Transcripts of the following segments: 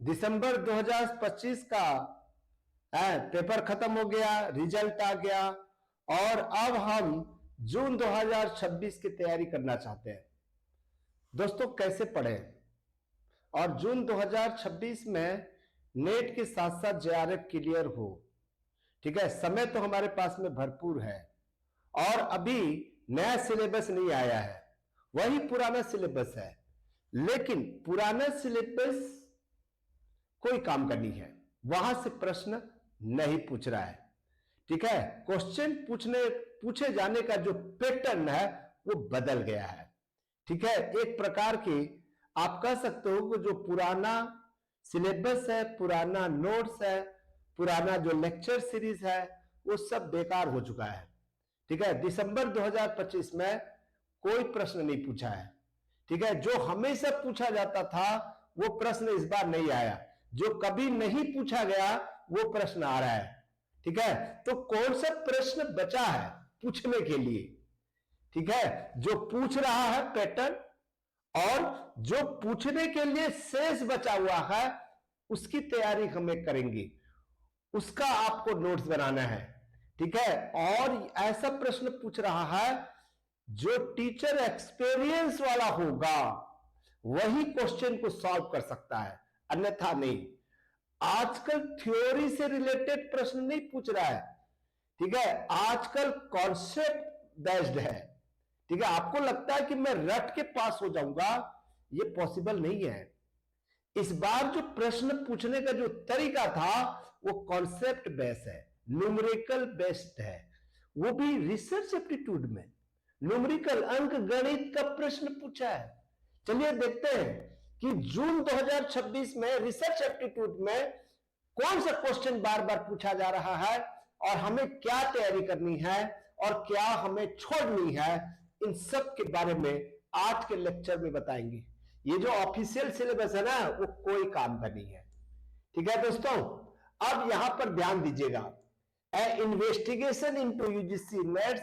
दिसंबर 2025 का पेपर खत्म हो गया, रिजल्ट आ गया और अब हम जून 2026 की तैयारी करना चाहते हैं। दोस्तों कैसे पढ़ें? और जून 2026 में नेट के साथ साथ जेआरएफ क्लियर हो। ठीक है, समय तो हमारे पास में भरपूर है और अभी नया सिलेबस नहीं आया है, वही पुराना सिलेबस है। लेकिन पुराना सिलेबस कोई काम का नहीं है, वहां से प्रश्न नहीं पूछ रहा है। ठीक है, क्वेश्चन पूछे जाने का जो पैटर्न है वो बदल गया है। ठीक है, एक प्रकार की आप कह सकते हो कि जो पुराना सिलेबस है, पुराना नोट्स है, पुराना जो लेक्चर सीरीज है, वो सब बेकार हो चुका है। ठीक है, दिसंबर 2025 में कोई प्रश्न नहीं पूछा है। ठीक है, जो हमेशा पूछा जाता था वो प्रश्न इस बार नहीं आया, जो कभी नहीं पूछा गया वो प्रश्न आ रहा है। ठीक है, तो कौन सा प्रश्न बचा है पूछने के लिए? ठीक है, जो पूछ रहा है पैटर्न और जो पूछने के लिए शेष बचा हुआ है उसकी तैयारी हमें करेंगे, उसका आपको नोट्स बनाना है। ठीक है, और ऐसा प्रश्न पूछ रहा है जो टीचर एक्सपीरियंस वाला होगा वही क्वेश्चन को सॉल्व कर सकता है, अन्यथा नहीं। आजकल थ्योरी से रिलेटेड प्रश्न नहीं पूछ रहा है। ठीक है, आजकल कॉन्सेप्ट बेस्ड है। ठीक है, आपको लगता है कि मैं रट के पास हो जाऊंगा, ये पॉसिबल नहीं है। इस बार जो प्रश्न पूछने का जो तरीका था वो कॉन्सेप्ट बेस्ड है, न्यूमेरिकल बेस्ड है, वो भी रिसर्च एप्टीट्यूड में न्यूमेरिकल अंक गणित का प्रश्न पूछा है। चलिए देखते हैं कि जून 2026 में रिसर्च एप्टीट्यूड में कौन सा क्वेश्चन बार बार पूछा जा रहा है और हमें क्या तैयारी करनी है और क्या हमें छोड़नी है, इन सब के बारे में आज के लेक्चर में बताएंगे। ये जो ऑफिशियल सिलेबस है ना वो कोई काम का नहीं है। ठीक है दोस्तों, अब यहां पर ध्यान दीजिएगा। Investigation into UGC net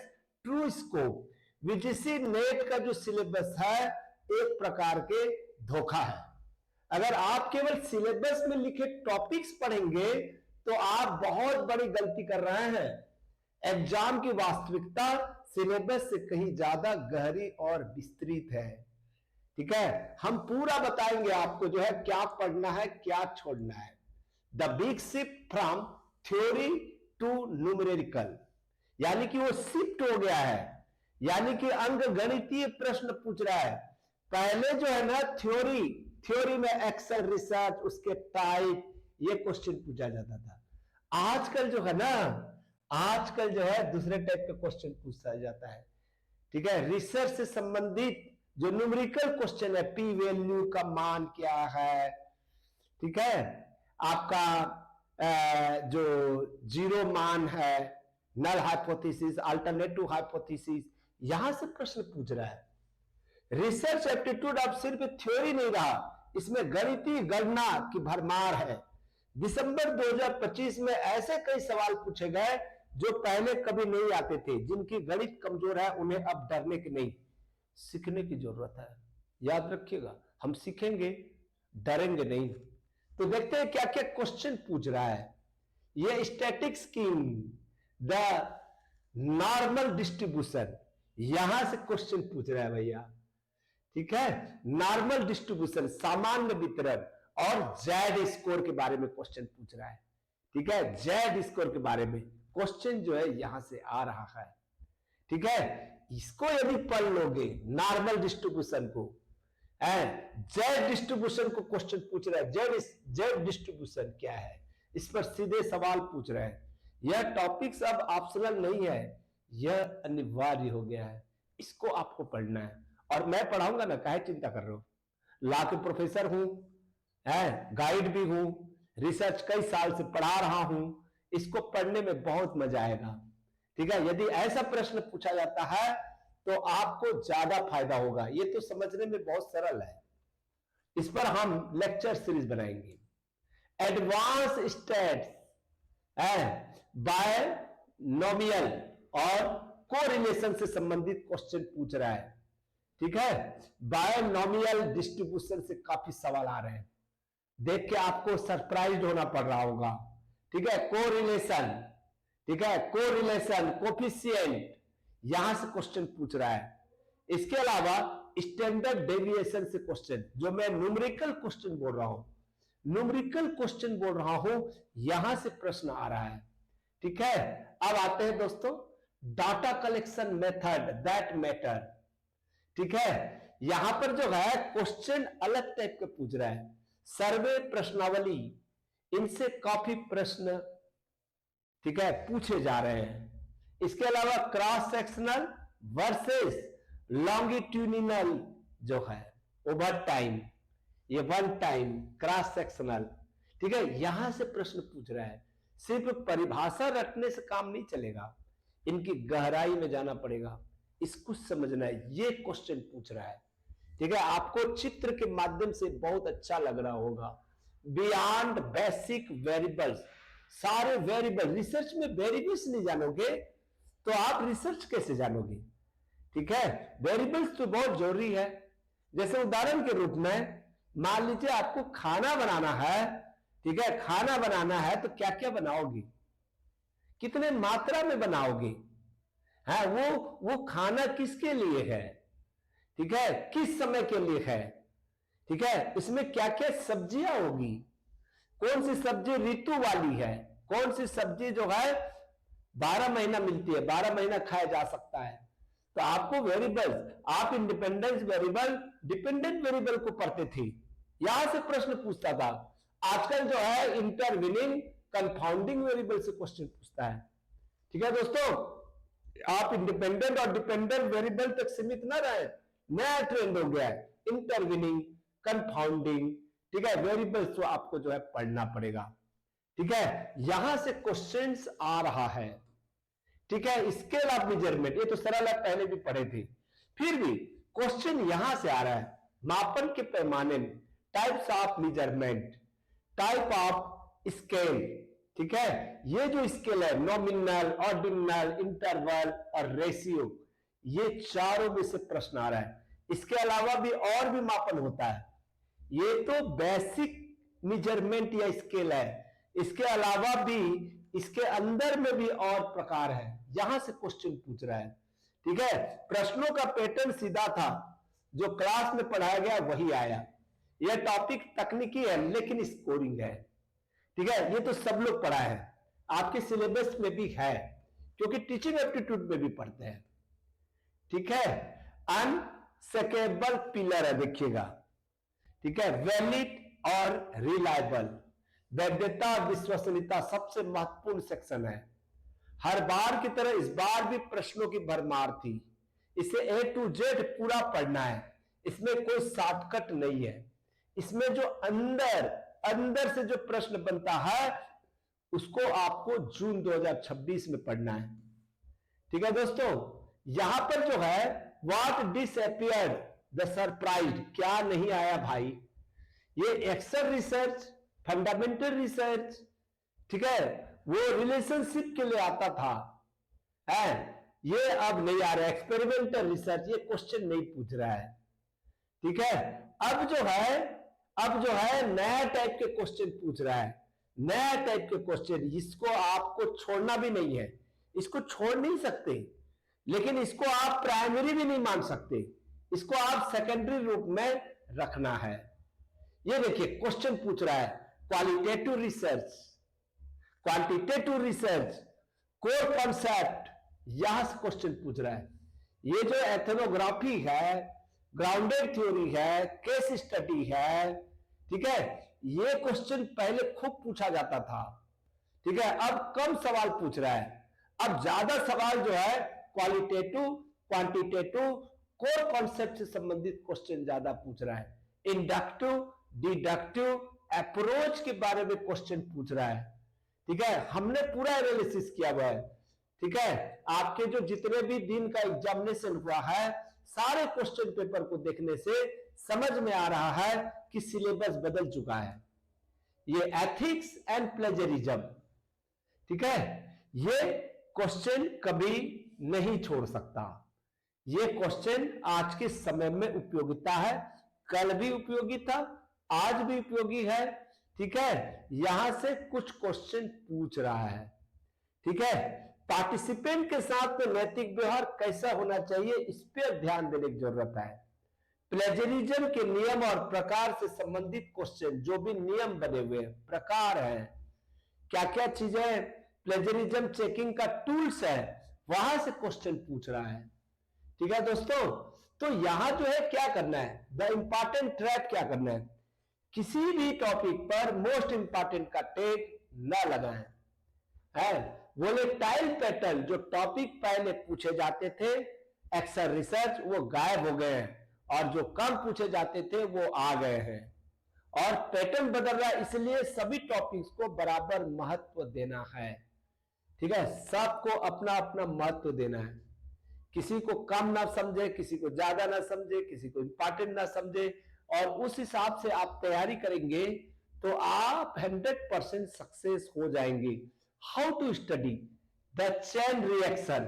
true scope, UGC net का जो सिलेबस है एक प्रकार के धोखा है। अगर आप केवल सिलेबस में लिखे टॉपिक्स पढ़ेंगे तो आप बहुत बड़ी गलती कर रहे हैं। एग्जाम की वास्तविकता सिलेबस से कहीं ज्यादा गहरी और विस्तृत है। ठीक है, हम पूरा बताएंगे आपको जो है क्या पढ़ना है, क्या छोड़ना है। The big shift from theory to numerical, यानी कि वो शिफ्ट हो गया है, यानी कि अंक गणितीय प्रश्न पूछ रहा है। पहले जो है ना थ्योरी में एक्सेल रिसर्च, उसके टाइप, ये क्वेश्चन पूछा जाता था। आजकल जो है ना, आजकल जो है दूसरे टाइप का क्वेश्चन पूछा जाता है। ठीक है, रिसर्च से संबंधित जो न्यूमेरिकल क्वेश्चन है, पी वैल्यू का मान क्या है, ठीक है, आपका जो जीरो मान है, नल हाइपोथेसिस, अल्टरनेटिव हाइपोथेसिस, यहां से प्रश्न पूछ रहा है। रिसर्च एप्टीट्यूड अब सिर्फ थ्योरी नहीं रहा, इसमें गणितीय गणना की भरमार है। दिसंबर 2025 में ऐसे कई सवाल पूछे गए जो पहले कभी नहीं आते थे। जिनकी गणित कमजोर है उन्हें अब डरने की नहीं, सीखने की जरूरत है। याद रखिएगा, हम सीखेंगे, डरेंगे नहीं। तो देखते हैं क्या क्या क्वेश्चन पूछ रहा है। ये static scheme, the normal distribution, यहां से क्वेश्चन पूछ रहा है भैया। ठीक है, नॉर्मल डिस्ट्रीब्यूशन, सामान्य वितरण और जेड स्कोर के बारे में क्वेश्चन पूछ रहा है। ठीक है, जेड स्कोर के बारे में क्वेश्चन जो है यहां से आ रहा है। ठीक है, इसको यदि पढ़ लोगे नॉर्मल डिस्ट्रीब्यूशन को, जेड डिस्ट्रीब्यूशन को क्वेश्चन पूछ रहा है, जेड डिस्ट्रीब्यूशन क्या है, इस पर सीधे सवाल पूछ रहे हैं। यह टॉपिक्स अब ऑप्शनल नहीं है, यह अनिवार्य हो गया है, इसको आपको पढ़ना है। और मैं पढ़ाऊंगा ना, काहे चिंता कर रहे हो, लॉ के प्रोफेसर हूं, गाइड भी हूं, रिसर्च कई साल से पढ़ा रहा हूं, इसको पढ़ने में बहुत मजा आएगा। ठीक है, यदि ऐसा प्रश्न पूछा जाता है तो आपको ज्यादा फायदा होगा। ये तो समझने में बहुत सरल है, इस पर हम लेक्चर सीरीज बनाएंगे। एडवांस स्टैट्स बाय नॉमियल और कोरिलेशन से संबंधित क्वेश्चन पूछ रहा है। ठीक है, बायनॉमियल डिस्ट्रीब्यूशन से काफी सवाल आ रहे हैं। देख के आपको सरप्राइज होना पड़ रहा होगा। ठीक है, कोरिलेशन, ठीक है, कोरिलेशन, कोफिशिएंट, यहां से क्वेश्चन पूछ रहा है। इसके अलावा स्टैंडर्ड डेविएशन से क्वेश्चन, जो मैं न्यूमेरिकल क्वेश्चन बोल रहा हूं, न्यूमेरिकल क्वेश्चन बोल रहा हूं, यहां से प्रश्न आ रहा है। ठीक है, अब आते हैं दोस्तों data collection method that matter. ठीक है, यहां पर जो है क्वेश्चन अलग टाइप के पूछ रहा है। सर्वे, प्रश्नावली, इनसे काफी प्रश्न, ठीक है, पूछे जा रहे हैं। इसके अलावा क्रॉस सेक्शनल वर्सेस लॉन्गिट्यूडिनल जो है ओवर टाइम, ये वन टाइम क्रॉस सेक्शनल, ठीक है, यहां से प्रश्न पूछ रहा है। सिर्फ परिभाषा रटने से काम नहीं चलेगा, इनकी गहराई में जाना पड़ेगा, इसको समझना है। ये क्वेश्चन पूछ रहा है। ठीक है, आपको चित्र के माध्यम से बहुत अच्छा लग रहा होगा। बियॉन्ड बेसिक वेरिएबल्स, सारे वेरिएबल, रिसर्च में वेरिएबल्स नहीं जानोगे तो आप रिसर्च कैसे जानोगे। ठीक है, वेरिएबल्स तो बहुत जरूरी है। जैसे उदाहरण के रूप में मान लीजिए आपको खाना बनाना है, ठीक है, खाना बनाना है तो क्या क्या बनाओगे, कितने मात्रा में बनाओगे, है वो खाना किसके लिए है, ठीक है, किस समय के लिए है, ठीक है, इसमें क्या क्या सब्जियां होगी, कौन सी सब्जी ऋतु वाली है, कौन सी सब्जी जो है 12 महीना मिलती है, 12 महीना खाया जा सकता है। तो आपको वेरिएबल, आप इंडिपेंडेंट वेरिएबल, डिपेंडेंट वेरिएबल को पढ़ते थे, यहां से प्रश्न पूछता था। आजकल जो है इंटरविनिंग कंपाउंडिंग वेरिएबल से क्वेश्चन पूछता है। ठीक है दोस्तों, आप इंडिपेंडेंट और डिपेंडेंट वेरिएबल तक सीमित ना रहे, नया ट्रेंड हो गया है इंटरविनिंग, कंपाउंडिंग, ठीक है, वेरिएबल्स तो आपको जो है पढ़ना पड़ेगा। ठीक है, यहां से क्वेश्चंस आ रहा है। ठीक है, स्केल ऑफ मेजरमेंट, ये तो सरल है, पहले भी पढ़े थे, फिर भी क्वेश्चन यहां से आ रहा है। मापन के पैमाने, types of measurement, type of scale. ठीक है, ये जो स्केल है, नॉमिनल, ऑर्डिनल, इंटरवल और रेशियो, ये चारों में से प्रश्न आ रहा है। इसके अलावा भी और भी मापन होता है, ये तो बेसिक मेजरमेंट या स्केल है। इसके अलावा भी इसके अंदर में भी और प्रकार है, यहां से क्वेश्चन पूछ रहा है। ठीक है, प्रश्नों का पैटर्न सीधा था, जो क्लास में पढ़ाया गया वही आया। यह टॉपिक तकनीकी है लेकिन स्कोरिंग है। ठीक है, ये तो सब लोग पढ़ा है, आपके सिलेबस में भी है, क्योंकि टीचिंग एप्टीट्यूड में भी पढ़ते हैं। ठीक है, अनसेकेबल पिलर है, देखिएगा। ठीक है, वैलिड और रिलायबल, वैधता और विश्वसनीयता सबसे महत्वपूर्ण सेक्शन है। हर बार की तरह इस बार भी प्रश्नों की भरमार थी, इसे A to Z पूरा पढ़ना है, इसमें कोई शॉर्टकट नहीं है। इसमें जो अंदर से जो प्रश्न बनता है उसको आपको जून 2026 में पढ़ना है। ठीक है दोस्तों, यहां पर जो है व्हाट डिसअपीयर्ड द सरप्राइज, क्या नहीं आया भाई, ये एक्सेल रिसर्च, फंडामेंटल रिसर्च, ठीक है, वो रिलेशनशिप के लिए आता था, है, ये अब नहीं आ रहा है। एक्सपेरिमेंटल रिसर्च, ये क्वेश्चन नहीं पूछ रहा है। ठीक है, अब जो है नया टाइप के क्वेश्चन पूछ रहा है, नया टाइप के क्वेश्चन, इसको आपको छोड़ना भी नहीं है, इसको छोड़ नहीं सकते, लेकिन इसको आप प्राइमरी भी नहीं मान सकते, इसको आप सेकेंडरी रूप में रखना है। ये देखिए क्वेश्चन पूछ रहा है, qualitative research, quantitative research, core concept, यहां से क्वेश्चन पूछ रहा है। ये जो एथनोग्राफी है, ग्राउंडेड थ्योरी है, केस स्टडी है, ठीक है, ये क्वेश्चन पहले खूब पूछा जाता था। ठीक है, अब कम सवाल पूछ रहा है, अब ज्यादा सवाल जो है क्वालिटेटिव, क्वांटिटेटिव, कोर कॉन्सेप्ट से संबंधित क्वेश्चन ज्यादा पूछ रहा है। इंडक्टिव, डिडक्टिव अप्रोच के बारे में क्वेश्चन पूछ रहा है। ठीक है, हमने पूरा एनालिसिस किया हुआ है। ठीक है, आपके जो जितने भी दिन का एग्जामिनेशन हुआ है, सारे क्वेश्चन पेपर को देखने से समझ में आ रहा है कि सिलेबस बदल चुका है। ये एथिक्स एंड प्लेजरिज्म, ठीक है, ये क्वेश्चन कभी नहीं छोड़ सकता। ये क्वेश्चन आज के समय में उपयोगिता है, कल भी उपयोगी था, आज भी उपयोगी है, ठीक है, यहां से कुछ क्वेश्चन पूछ रहा है। ठीक है, पार्टिसिपेंट के साथ में नैतिक व्यवहार कैसा होना चाहिए, इस पर ध्यान देने की जरूरत है। प्लेजरिज्म के नियम और प्रकार से संबंधित क्वेश्चन, जो भी नियम बने हुए हैं, प्रकार है, क्या क्या चीजें प्लेजरिज्म चेकिंग का टूल्स है, वहां से क्वेश्चन पूछ रहा है। ठीक है दोस्तों, तो यहां जो है क्या करना है, द इंपॉर्टेंट ट्रैप क्या करना है, किसी भी टॉपिक पर मोस्ट इंपॉर्टेंट का टैग न लगाएं। है वोलेटाइल पैटर्न, जो टॉपिक पहले पूछे जाते थे एक्सेल रिसर्च, वो गायब हो गए हैं, और जो कम पूछे जाते थे वो आ गए हैं, और पैटर्न बदल रहा है, इसलिए सभी टॉपिक्स को बराबर महत्व देना है। ठीक है, सबको अपना अपना महत्व देना है, किसी को कम ना समझे, किसी को ज्यादा ना समझे, किसी को इंपॉर्टेंट ना समझे, और उस हिसाब से आप तैयारी करेंगे तो आप 100% सक्सेस हो जाएंगे। How to study the chain reaction,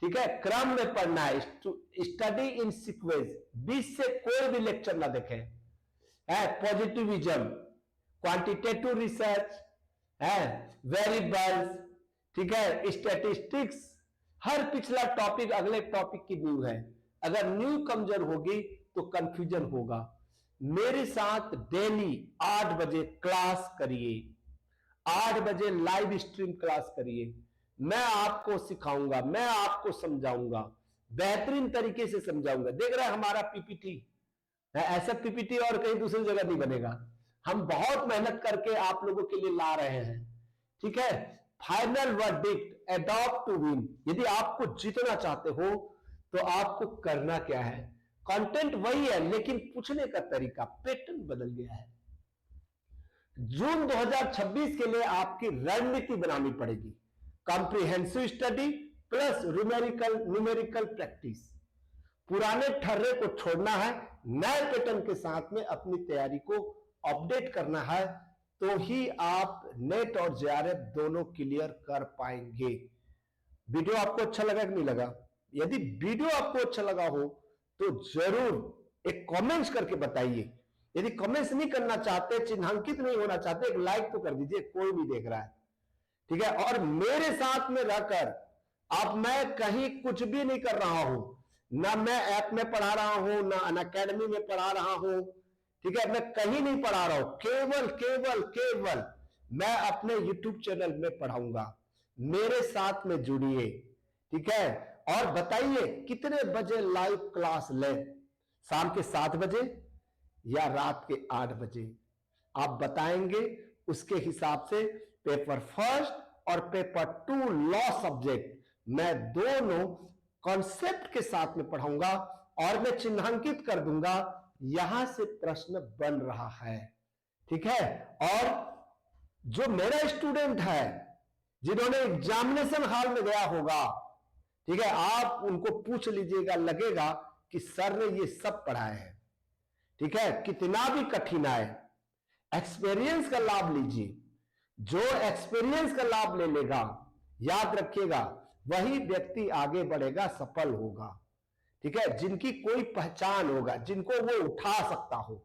ठीक है, क्रम में पढ़ना है, स्टडी इन सीक्वेंस, बीच से कोई भी लेक्चर ना देखें। है पॉजिटिविज्म, क्वांटिटेटिव रिसर्च, है वेरिएबल्स, ठीक है, स्टैटिस्टिक्स, हर पिछला टॉपिक अगले टॉपिक की न्यू है। अगर न्यू कमजोर होगी तो कंफ्यूजन होगा। मेरे साथ डेली 8 बजे क्लास करिए, 8 बजे लाइव स्ट्रीम क्लास करिए, मैं आपको सिखाऊंगा, मैं आपको समझाऊंगा, बेहतरीन तरीके से समझाऊंगा। देख रहे हैं हमारा पीपीटी है, ऐसा पीपीटी और कहीं दूसरी जगह नहीं बनेगा, हम बहुत मेहनत करके आप लोगों के लिए ला रहे हैं। ठीक है, final verdict, adopt to win, यदि आपको जीतना चाहते हो तो आपको करना क्या है, कंटेंट वही है लेकिन पूछने का तरीका, पैटर्न बदल गया है। जून 2026 के लिए आपकी रणनीति बनानी पड़ेगी, comprehensive study plus numerical practice. पुराने ठर्रे को छोड़ना है, नए पैटर्न के साथ में अपनी तैयारी को अपडेट करना है, तो ही आप नेट और जेआरएफ दोनों क्लियर कर पाएंगे। वीडियो आपको अच्छा लगा कि नहीं लगा? यदि वीडियो आपको अच्छा लगा हो तो जरूर एक कमेंट्स करके बताइए। यदि कमेंट्स नहीं करना चाहते, चिन्हांकित नहीं होना चाहते, एक लाइक तो कर दीजिए, कोई भी देख रहा है। ठीक है, और मेरे साथ में रहकर, अब मैं कहीं कुछ भी नहीं कर रहा हूं, ना मैं ऐप में पढ़ा रहा हूं, ना अनअकैडमी में पढ़ा रहा हूं, ठीक है, मैं कहीं नहीं पढ़ा रहा हूं, केवल मैं अपने यूट्यूब चैनल में पढ़ाऊंगा। मेरे साथ में जुड़िए, ठीक है, और बताइए कितने बजे लाइव क्लास लें, शाम के 7 बजे या रात के 8 बजे, आप बताएंगे, उसके हिसाब से पेपर फर्स्ट और पेपर 2 लॉ सब्जेक्ट मैं दोनों कॉन्सेप्ट के साथ में पढ़ाऊंगा, और मैं चिन्हांकित कर दूंगा यहां से प्रश्न बन रहा है। ठीक है, और जो मेरा स्टूडेंट है जिन्होंने एग्जामिनेशन हॉल में गया होगा, ठीक है, आप उनको पूछ लीजिएगा, लगेगा कि सर ने ये सब पढ़ाए हैं। ठीक है, कितना भी कठिन आए, एक्सपीरियंस का लाभ लीजिए। जो एक्सपीरियंस का लाभ ले लेगा, याद रखिएगा, वही व्यक्ति आगे बढ़ेगा, सफल होगा। ठीक है, जिनकी कोई पहचान होगा, जिनको वो उठा सकता हो।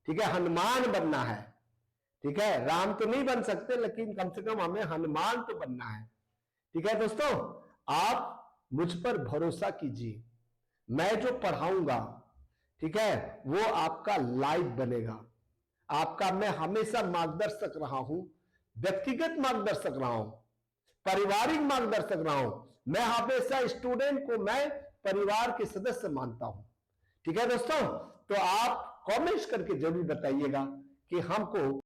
ठीक है, हनुमान बनना है। ठीक है, राम तो नहीं बन सकते, लेकिन कम से कम हमें हनुमान तो बनना है। ठीक है दोस्तों, आप मुझ पर भरोसा कीजिए, मैं जो पढ़ाऊंगा, ठीक है, वो आपका लाइव बनेगा। आपका मैं हमेशा मार्गदर्शक रहा हूं, व्यक्तिगत मार्गदर्शक रहा हूं, पारिवारिक मार्गदर्शक रहा हूं। मैं हमेशा स्टूडेंट को मैं परिवार के सदस्य मानता हूं। ठीक है दोस्तों, तो आप कमेंट्स करके जरूर बताइएगा कि हमको